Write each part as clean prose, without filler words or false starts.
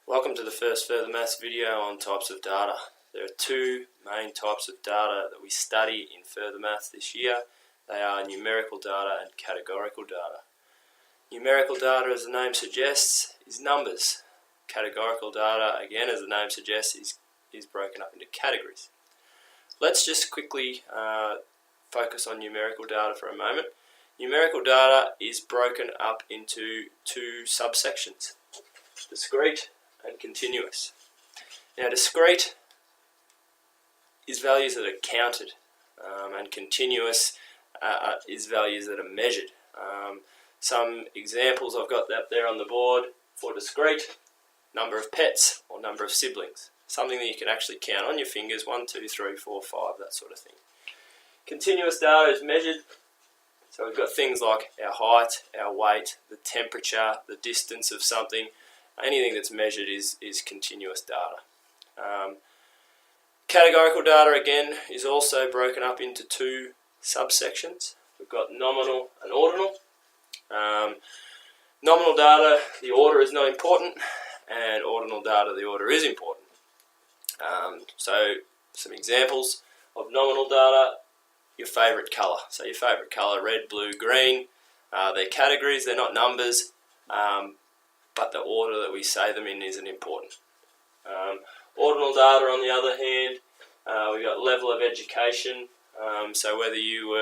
Welcome to the first Further Maths video on types of data. There are two main types of data that we study in Further Maths this year. They are numerical data and categorical data. Numerical data, as the name suggests, is numbers. Categorical data, again as the name suggests, is broken up into categories. Let's just quickly focus on numerical data for a moment. Numerical data is broken up into two subsections: discrete and continuous. Now, discrete is values that are counted, and continuous is values that are measured. Some examples I've got up there on the board for discrete: number of pets or number of siblings. Something that you can actually count on your fingers: 1, 2, 3, 4, 5, that sort of thing. Continuous data is measured. So we've got things like our height, our weight, the temperature, the distance of something. Anything that's measured is continuous data. Categorical data, again, is also broken up into two subsections. We've got nominal and ordinal. Nominal data, the order is not important, and ordinal data, the order is important. So some examples of nominal data: your favourite colour. So your favourite colour, red, blue, green. They're categories, they're not numbers. But the order that we say them in isn't important. Ordinal data, on the other hand, we've got level of education. So whether you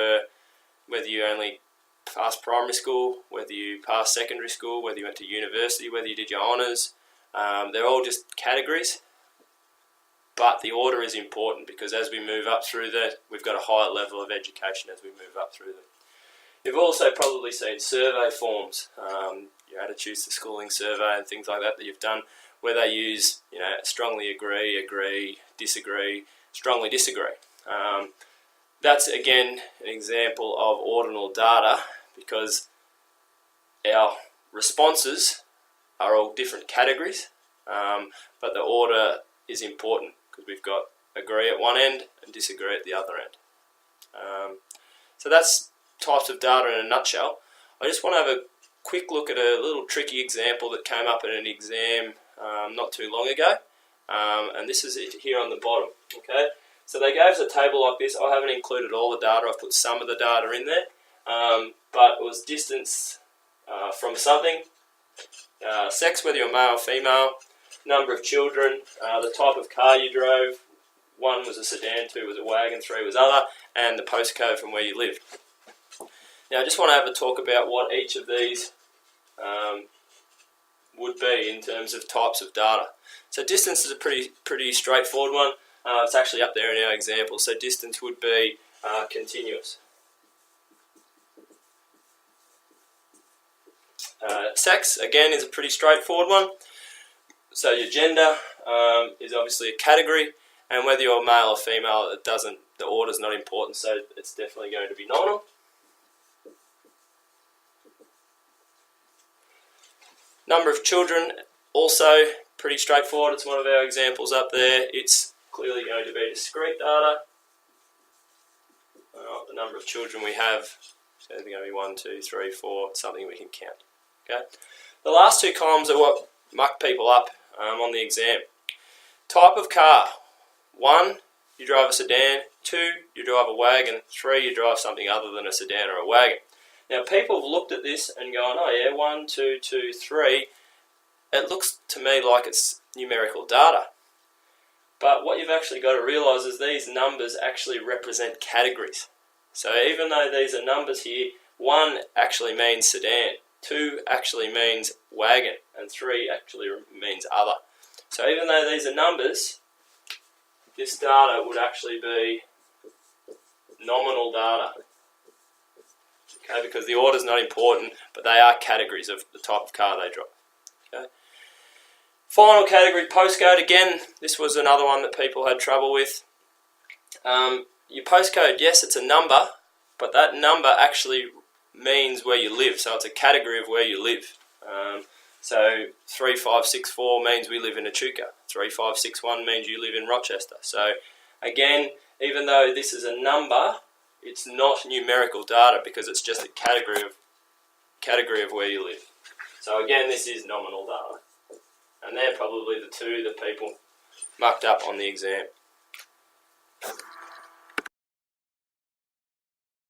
only passed primary school, whether you passed secondary school, whether you went to university, whether you did your honours, they're all just categories. But the order is important because as we move up through that, we've got a higher level of education as we move up through them. You've also probably seen survey forms, your attitudes to schooling survey and things like that you've done, where they use, strongly agree, disagree, strongly disagree. That's again an example of ordinal data because our responses are all different categories, but the order is important because we've got agree at one end and disagree at the other end. So that's types of data in a nutshell. I just want to have a quick look at a little tricky example that came up in an exam not too long ago, and this is it here on the bottom. Okay, so they gave us a table like this. I haven't included all the data. I've put some of the data in there, but it was distance from something, sex, whether you're male or female, number of children, the type of car you drove. 1 was a sedan, 2 was a wagon, 3 was other, and the postcode from where you lived. Now, I just want to have a talk about what each of these would be in terms of types of data. So distance is a pretty straightforward one. It's actually up there in our example. So distance would be continuous. Sex, again, is a pretty straightforward one. So your gender is obviously a category, and whether you're male or female, the order's not important, so it's definitely going to be nominal. Number of children, also pretty straightforward. It's one of our examples up there. It's clearly going to be discrete data. The number of children we have is going to be 1, 2, 3, 4, something we can count. Okay. The last two columns are what muck people up on the exam. Type of car: 1, you drive a sedan. 2, you drive a wagon. 3, you drive something other than a sedan or a wagon. Now, people have looked at this and gone, oh yeah, 1, 2, 2, 3. It looks to me like it's numerical data. But what you've actually got to realise is these numbers actually represent categories. So even though these are numbers here, 1 actually means sedan, 2 actually means wagon, and 3 actually means other. So even though these are numbers, this data would actually be nominal data. Okay, because the order is not important, but they are categories of the type of car they drive. Okay. Final category, postcode. Again, this was another one that people had trouble with. Your postcode, yes, it's a number, but that number actually means where you live. So it's a category of where you live. So 3564 means we live in Echuca. 3561 means you live in Rochester. So again, even though this is a number, it's not numerical data because it's just a category of where you live. So again, this is nominal data. And they're probably the two that people mucked up on the exam.